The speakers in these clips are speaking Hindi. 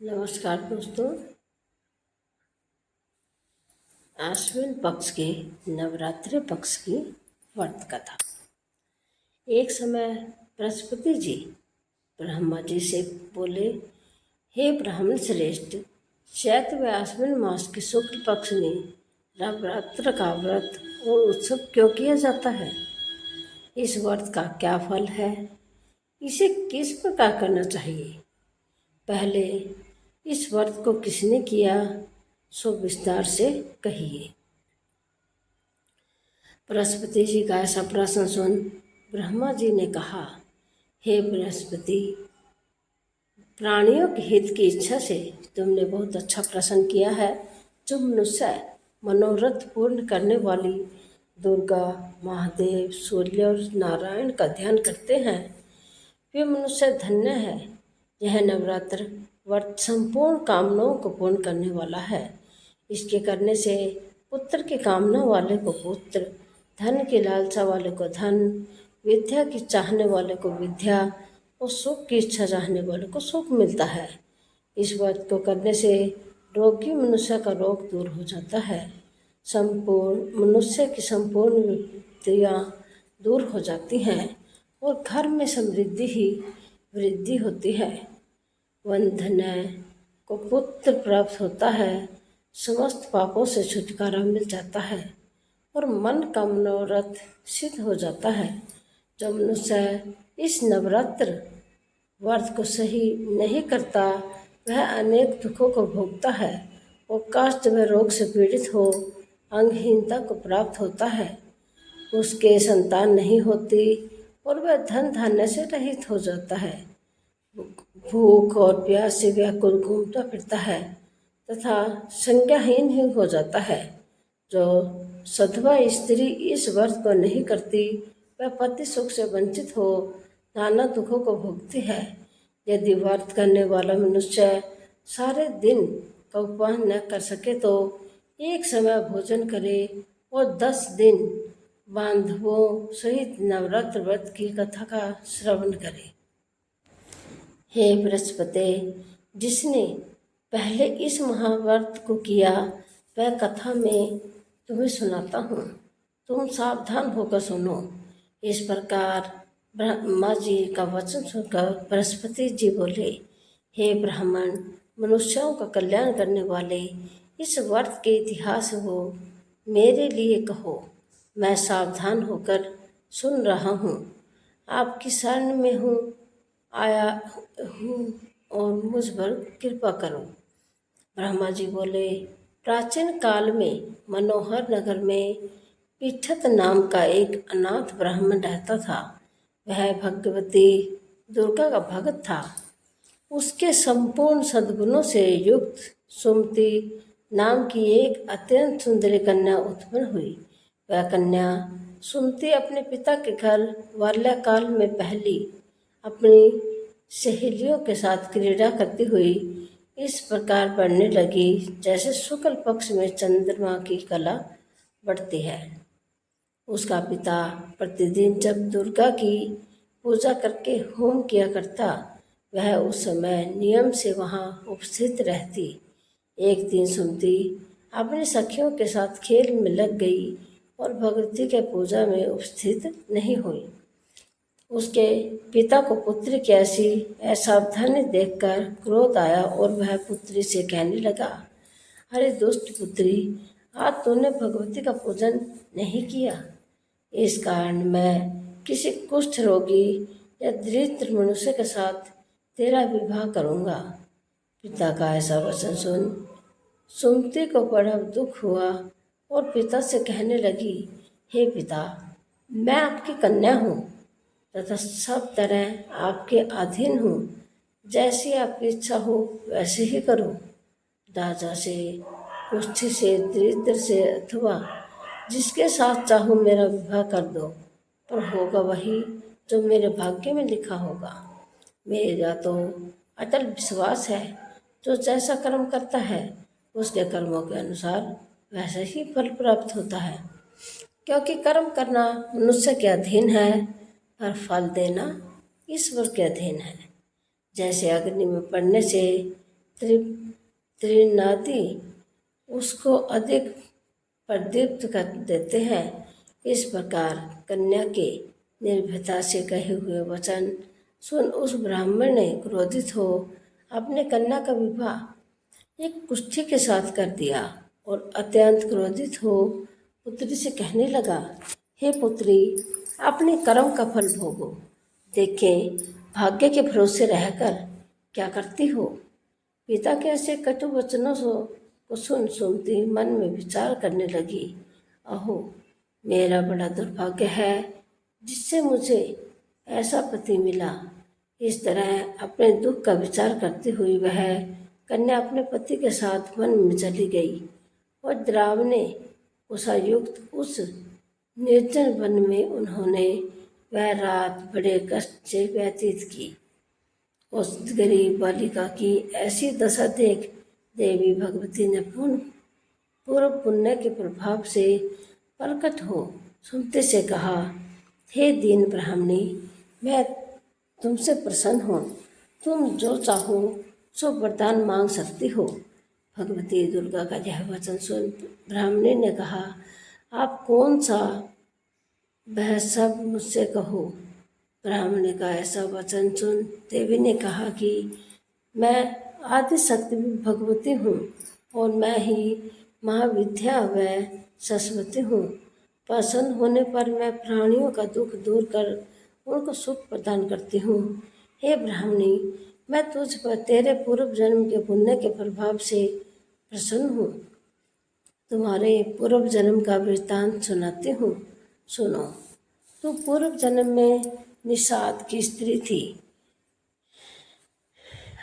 नमस्कार दोस्तों। आश्विन पक्ष के नवरात्रि पक्ष की व्रत कथा। एक समय बृहस्पति जी ब्रह्मा जी से बोले, हे ब्राह्मण श्रेष्ठ, चैत्र व आश्विन मास के शुक्ल पक्ष में नवरात्र का व्रत और उत्सव क्यों किया जाता है? इस व्रत का क्या फल है? इसे किस प्रकार करना चाहिए? पहले इस व्रत को किसने किया, सो विस्तार से कहिए। बृहस्पति जी का ऐसा प्रश्न सुन ब्रह्मा जी ने कहा, हे बृहस्पति, प्राणियों के हित की इच्छा से तुमने बहुत अच्छा प्रश्न किया है। जो मनुष्य मनोरथ पूर्ण करने वाली दुर्गा, महादेव, सूर्य और नारायण का ध्यान करते हैं, वे मनुष्य धन्य है। यह नवरात्र व्रत संपूर्ण कामनाओं को पूर्ण करने वाला है। इसके करने से पुत्र की कामना वाले को पुत्र, धन की लालसा वाले को धन, विद्या की चाहने वाले को विद्या और सुख की इच्छा चाहने वाले को सुख मिलता है। इस व्रत को करने से रोगी मनुष्य का रोग दूर हो जाता है। संपूर्ण मनुष्य की संपूर्ण विपत्तियाँ दूर हो जाती हैं और घर में समृद्धि ही वृद्धि होती है। वंधन्य को पुत्र प्राप्त होता है, समस्त पापों से छुटकारा मिल जाता है और मन का मनोरथ सिद्ध हो जाता है। जो मनुष्य इस नवरात्र व्रत को सही नहीं करता, वह अनेक दुखों को भोगता है और काष्ठ व रोग से पीड़ित हो अंगहीनता को प्राप्त होता है। उसके संतान नहीं होती और वह धन धान्य से रहित हो जाता है। भूख और प्यास से व्याकुल घूमता फिरता है तथा संज्ञाहीन ही हो जाता है। जो सधवा स्त्री इस व्रत को नहीं करती, वह पति सुख से वंचित हो नाना दुखों को भोगती है। यदि व्रत करने वाला मनुष्य सारे दिन का उपवास न कर सके तो एक समय भोजन करे और 10 दिन बांधवों सहित नवरात्र व्रत की कथा का श्रवण करे। हे बृहस्पति, जिसने पहले इस महाव्रत को किया, वह कथा में तुम्हें सुनाता हूँ। तुम सावधान होकर सुनो। इस प्रकार ब्रह्मा जी का वचन सुनकर बृहस्पति जी बोले, हे ब्राह्मण, मनुष्यों का कल्याण करने वाले इस व्रत के इतिहास को मेरे लिए कहो। मैं सावधान होकर सुन रहा हूँ। आपकी शरण में हूँ आया हूँ और मुझ पर कृपा करो। ब्रह्मा जी बोले, प्राचीन काल में मनोहर नगर में पीठत नाम का एक अनाथ ब्राह्मण रहता था। वह भगवती दुर्गा का भक्त था। उसके संपूर्ण सद्गुणों से युक्त सुमति नाम की एक अत्यंत सुंदरी कन्या उत्पन्न हुई। वह कन्या सुमति अपने पिता के घर बाल्यकाल में पहली अपनी सहेलियों के साथ क्रीड़ा करती हुई इस प्रकार बढ़ने लगी जैसे शुक्ल पक्ष में चंद्रमा की कला बढ़ती है। उसका पिता प्रतिदिन जब दुर्गा की पूजा करके होम किया करता, वह उस समय नियम से वहाँ उपस्थित रहती। एक दिन सुमति अपनी सखियों के साथ खेल में लग गई और भगवती के पूजा में उपस्थित नहीं हुई। उसके पिता को पुत्री की ऐसी असावधानी देखकर क्रोध आया और वह पुत्री से कहने लगा, अरे दुष्ट पुत्री, आज तूने भगवती का पूजन नहीं किया। इस कारण मैं किसी कुष्ठ रोगी या दरिद्र मनुष्य के साथ तेरा विवाह करूँगा। पिता का ऐसा वचन सुन सुमति को बड़ा दुख हुआ और पिता से कहने लगी, हे पिता, मैं आपकी कन्या हूँ तथा सब तरह आपके अधीन हूँ। जैसी आपकी इच्छा हो वैसे ही करो। राजा से, कुष्ठी से, दरिद्र से अथवा जिसके साथ चाहो मेरा विवाह कर दो, पर होगा वही जो मेरे भाग्य में लिखा होगा। मेरा तो अटल विश्वास है, जो जैसा कर्म करता है उसके कर्मों के अनुसार वैसे ही फल प्राप्त होता है। क्योंकि कर्म करना मनुष्य के अधीन है, पर फल देना ईश्वर के अधीन है। जैसे अग्नि में पड़ने से त्रिनादि उसको अधिक प्रदीप्त कर देते हैं। इस प्रकार कन्या के निर्भयता से कहे हुए वचन सुन उस ब्राह्मण ने क्रोधित हो अपने कन्या का विवाह एक कुष्ठी के साथ कर दिया और अत्यंत क्रोधित हो पुत्री से कहने लगा, हे पुत्री, अपने कर्म का फल भोगो। देखें भाग्य के भरोसे रहकर क्या करती हो। पिता के ऐसे कटु वचनों को सुन सुमति मन में विचार करने लगी, अहो मेरा बड़ा दुर्भाग्य है जिससे मुझे ऐसा पति मिला। इस तरह अपने दुख का विचार करती हुई वह कन्या अपने पति के साथ वन में चली गई और द्रावने उषायुक्त उस निर्जन वन में उन्होंने वह रात बड़े कष्ट से व्यतीत की। उस गरीब बालिका की ऐसी दशा देख देवी भगवती ने पूर्व पुण्य के प्रभाव से प्रकट हो सुमति से कहा, हे दीन ब्राह्मणी, मैं तुमसे प्रसन्न हूँ। तुम जो चाहो सो वरदान मांग सकती हो। भगवती दुर्गा का यह वचन सुन ब्राह्मणी ने कहा, आप कौन सा वह सब मुझसे कहो। ब्राह्मणी का ऐसा वचन सुन देवी ने कहा कि मैं आदि शक्ति भगवती हूँ और मैं ही महाविद्या व सरस्वती हूँ। प्रसन्न होने पर मैं प्राणियों का दुख दूर कर उनको सुख प्रदान करती हूँ। हे ब्राह्मणी, मैं तुझ पर तेरे पूर्व जन्म के पुण्य के प्रभाव से प्रसन्न हूँ। तुम्हारे पूर्व जन्म का वृत्तांत सुनाती हूँ, सुनो। तू पूर्व जन्म में निषाद की स्त्री थी,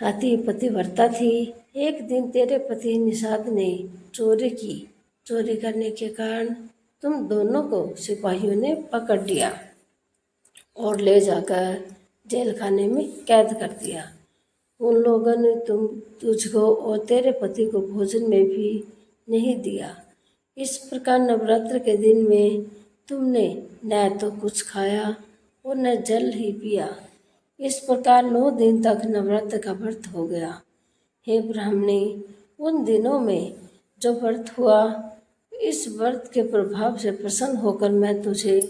अति पतिव्रता थी। एक दिन तेरे पति निषाद ने चोरी की। चोरी करने के कारण तुम दोनों को सिपाहियों ने पकड़ लिया और ले जाकर जेल खाने में कैद कर दिया। उन लोगों ने तुझको और तेरे पति को भोजन में भी नहीं दिया। इस प्रकार नवरात्र के दिन में तुमने न तो कुछ खाया और न जल ही पिया। इस प्रकार 9 दिन तक नवरात्र का व्रत हो गया। हे ब्राह्मणी, उन दिनों में जो व्रत हुआ, इस व्रत के प्रभाव से प्रसन्न होकर मैं तुझे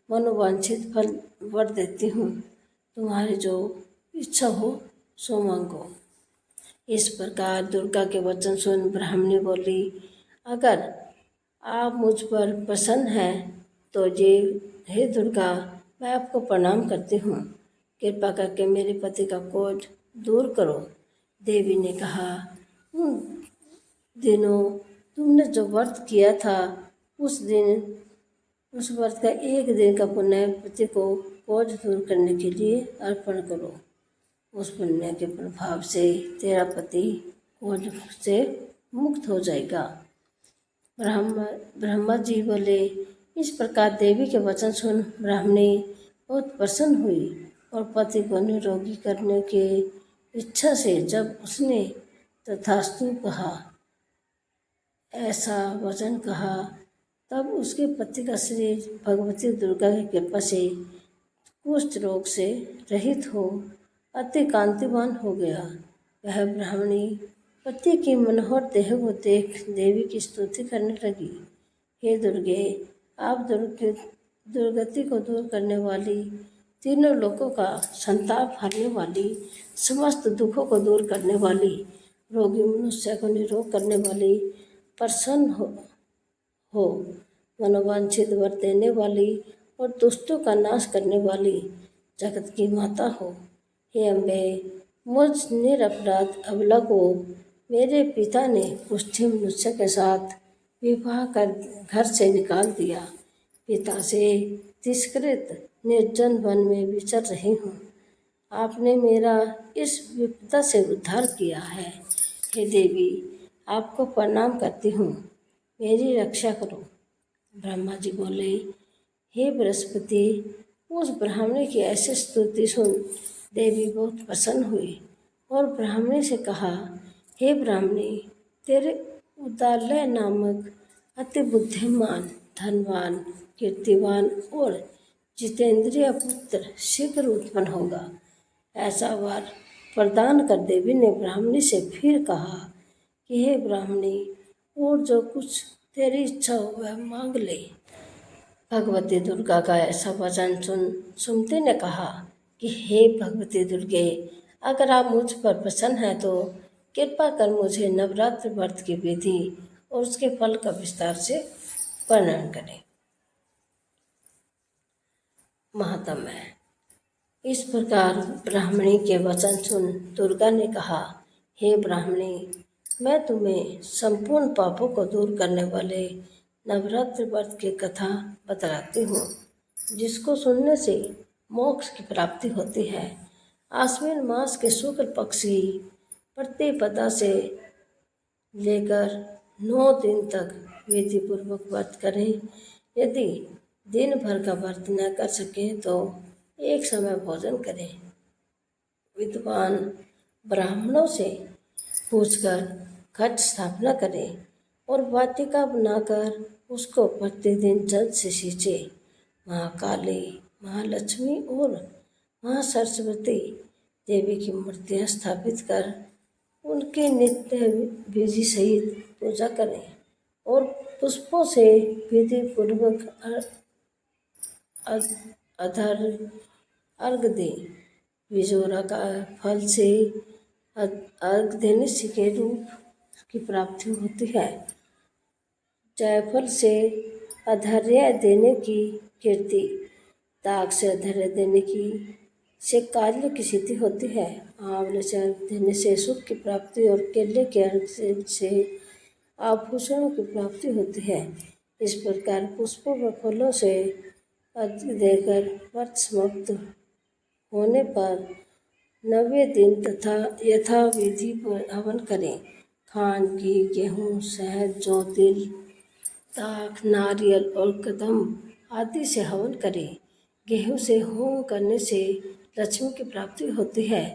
मनोवांछित फल वर देती हूँ। तुम्हारी जो इच्छा हो सो मांगो। इस प्रकार दुर्गा के वचन सुन ब्राह्मणी बोली, अगर आप मुझ पर प्रसन्न हैं तो हे दुर्गा, मैं आपको प्रणाम करती हूँ। कृपा करके मेरे पति का क्रोध दूर करो। देवी ने कहा, उन दिनों तुमने जो व्रत किया था उस व्रत का एक दिन का पुण्य पति को क्रोध दूर करने के लिए अर्पण करो। उस पुण्य के प्रभाव से तेरा पति क्रोध से मुक्त हो जाएगा। ब्रह्मा जी बोले, इस प्रकार देवी के वचन सुन ब्राह्मणी बहुत प्रसन्न हुई और पति को निरोगी करने के इच्छा से जब उसने तथास्तु कहा, ऐसा वचन कहा, तब उसके पति का शरीर भगवती दुर्गा की कृपा से कुष्ठ रोग से रहित हो अति कांतिवान हो गया। वह ब्राह्मणी पति की मनोहर देह को देख देवी की स्तुति करने लगी। हे दुर्गे, आप दुर्गति को दूर करने वाली, तीनों लोकों का संताप हरने वाली, समस्त दुखों को दूर करने वाली, रोगी मनुष्य को निरोग करने वाली, प्रसन्न हो मनोवांछित वर देने वाली और दुष्टों का नाश करने वाली, जगत की माता हो। हे अम्बे, मुझ निरपराध अबला को मेरे पिता ने कुष्ठी मनुष्य के साथ विवाह कर घर से निकाल दिया। पिता से तिरस्कृत निर्जन वन में विचर रही हूँ। आपने मेरा इस विपदा से उद्धार किया है। हे देवी, आपको प्रणाम करती हूँ, मेरी रक्षा करो। ब्रह्मा जी बोले, हे बृहस्पति, उस ब्राह्मणी की ऐसी स्तुति सुन देवी बहुत प्रसन्न हुई और ब्राह्मणी से कहा, हे ब्राह्मणी, तेरे उदालय नामक अति बुद्धिमान, धनवान, कीर्तिवान और जितेंद्रिय पुत्र शीघ्र उत्पन्न होगा। ऐसा वर प्रदान कर देवी ने ब्राह्मणी से फिर कहा कि हे ब्राह्मणी, और जो कुछ तेरी इच्छा हो वह मांग ले। भगवती दुर्गा का ऐसा वचन सुमति ने कहा कि हे भगवती दुर्गे, अगर आप मुझ पर प्रसन्न हैं तो कृपा कर मुझे नवरात्र व्रत की विधि और उसके फल का विस्तार से वर्णन करें। महात्म्य। इस प्रकार ब्राह्मणी के वचन सुन दुर्गा ने कहा, हे ब्राह्मणी, मैं तुम्हें संपूर्ण पापों को दूर करने वाले नवरात्र व्रत की कथा बतलाती हूँ, जिसको सुनने से मोक्ष की प्राप्ति होती है। आश्विन मास के शुक्ल पक्ष की प्रतिपदा से लेकर 9 दिन तक विधि पूर्वक व्रत करें। यदि दिन भर का व्रत न कर सके तो एक समय भोजन करें। विद्वान ब्राह्मणों से पूछकर घट स्थापना करें और वाटिका बनाकर उसको प्रतिदिन जल से सींचे। महाकाली, महालक्ष्मी और महासरस्वती देवी की मूर्तियाँ स्थापित कर उनके नित्य विधि सहित पूजा करें और पुष्पों से विधि पूर्वक अर्घ दें। विजोरा का फल से अर्घ देने से के रूप की प्राप्ति होती है। जायफल से अधर्य देने की कीर्ति, दाग से अधर्य देने की से कार्य की सिद्धि होती है। आंवले से अर्घ देने से सुख की प्राप्ति और केले के अर्घ से आभूषणों की प्राप्ति होती है। इस प्रकार पुष्पों व फलों से अर्घ देकर व्रत समाप्त होने पर 9वें दिन तथा यथा विधि पर हवन करें। खांड, घी, गेहूँ, शहद, जौ, तिल, ताक, नारियल और कदम आदि से हवन करें। गेहूँ से होम करने से लक्ष्मी की प्राप्ति होती है।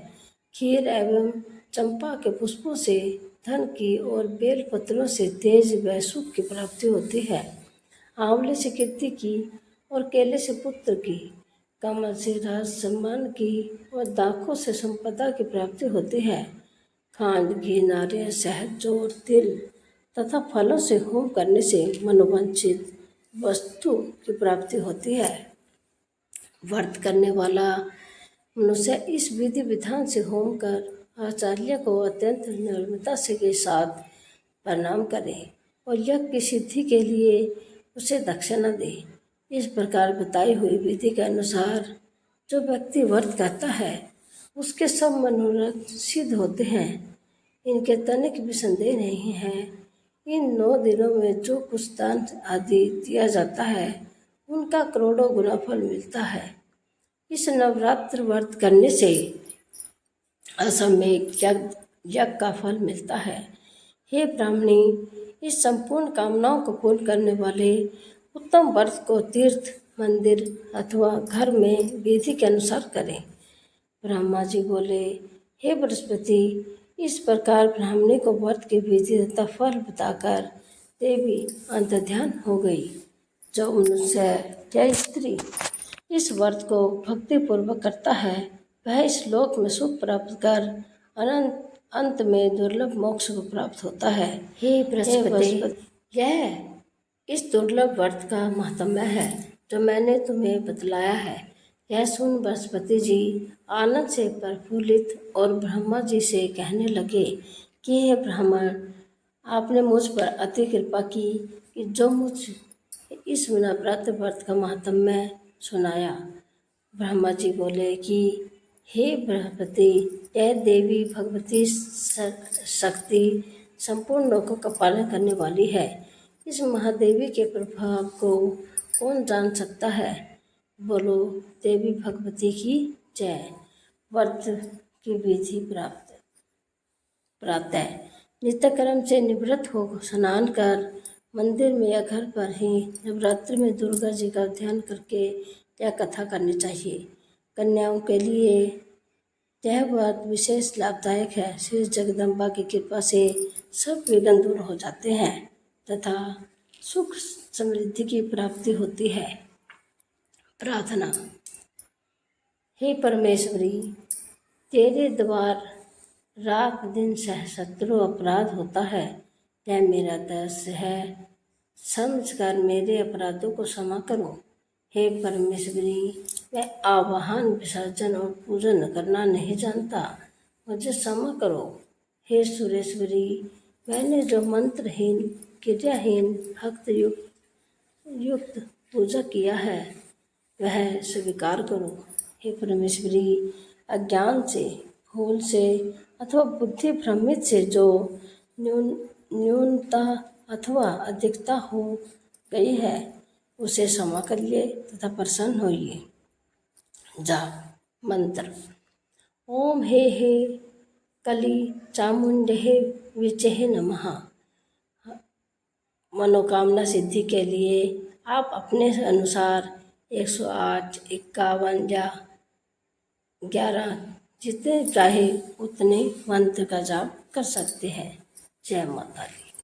खीर एवं चंपा के पुष्पों से धन की और बेल पत्रों से तेज व सुख की प्राप्ति होती है। आंवले से कीर्ति की और केले से पुत्र की, कमल से राज सम्मान की और दाखों से संपदा की प्राप्ति होती है। खांड, घी, नारियल, शहद, जौ और तिल तथा फलों से होम करने से मनोवांछित वस्तु की प्राप्ति होती है। व्रत करने वाला मनुष्य इस विधि विधान से होम कर आचार्य को अत्यंत निर्ममता से के साथ प्रणाम करे और यज्ञ की सिद्धि के लिए उसे दक्षिणा दे। इस प्रकार बताई हुई विधि के अनुसार जो व्यक्ति व्रत करता है उसके सब मनोरथ सिद्ध होते हैं। इनके तनिक भी संदेह नहीं है। इन 9 दिनों में जो कुछ दान आदि दिया जाता है उनका करोड़ों गुना फल मिलता है। इस नवरात्र व्रत करने से असमय यज्ञ का फल मिलता है। हे ब्राह्मणी, इस संपूर्ण कामनाओं को पूर्ण करने वाले उत्तम व्रत को तीर्थ, मंदिर अथवा घर में विधि के अनुसार करें। ब्रह्मा जी बोले, हे बृहस्पति, इस प्रकार ब्राह्मणी को व्रत की विधि तथा फल बताकर देवी अंतर्ध्यान हो गई। जो मनुष्य या स्त्री इस व्रत को भक्तिपूर्वक करता है वह इस लोक में सुख प्राप्त कर अंत में दुर्लभ मोक्ष को प्राप्त होता है। हे बृहस्पति, यह इस दुर्लभ व्रत का महात्म्य है जो मैंने तुम्हें बतलाया है। यह सुन बृहस्पति जी आनंद से प्रफुल्लित और ब्रह्मा जी से कहने लगे कि हे ब्राह्मण, आपने मुझ पर अति कृपा की कि जो मुझ इस नवरात्र व्रत का महात्म्य सुनाया। ब्रह्मा जी बोले कि हे बृहस्पति, यह देवी भगवती शक्ति संपूर्ण लोकों का पालन करने वाली है। इस महादेवी के प्रभाव को कौन जान सकता है? बोलो देवी भगवती की जय। व्रत की विधि प्रातः नित्यक्रम से निवृत्त हो स्नान कर मंदिर में या घर पर ही नवरात्रि में दुर्गा जी का ध्यान करके यह कथा करनी चाहिए। कन्याओं के लिए यह बात विशेष लाभदायक है। श्री जगदम्बा की कृपा से सब विघ्न दूर हो जाते हैं तथा सुख समृद्धि की प्राप्ति होती है। प्रार्थना। हे परमेश्वरी, तेरे द्वार रात दिन सह शत्रु अपराध होता है, यह मेरा दर्श है, समझ कर मेरे अपराधों को क्षमा करो। हे परमेश्वरी, मैं आवाहन, विसर्जन और पूजन करना नहीं जानता, मुझे क्षमा करो। हे सुरेश्वरी, मैंने जो मंत्रहीन, क्रियाहीन, भक्त युक्त पूजा किया है वह स्वीकार करो। हे परमेश्वरी, अज्ञान से, भूल से अथवा बुद्धि भ्रमित से जो न्यूनता अथवा अधिकता हो गई है उसे क्षमा करिए तथा प्रसन्न होइए। जाप मंत्र। ओम हे कली चामुंडे विचे नमः। मनोकामना सिद्धि के लिए आप अपने अनुसार 108, 51 या 11 जितने चाहे उतने मंत्र का जाप कर सकते हैं। जय माता दी।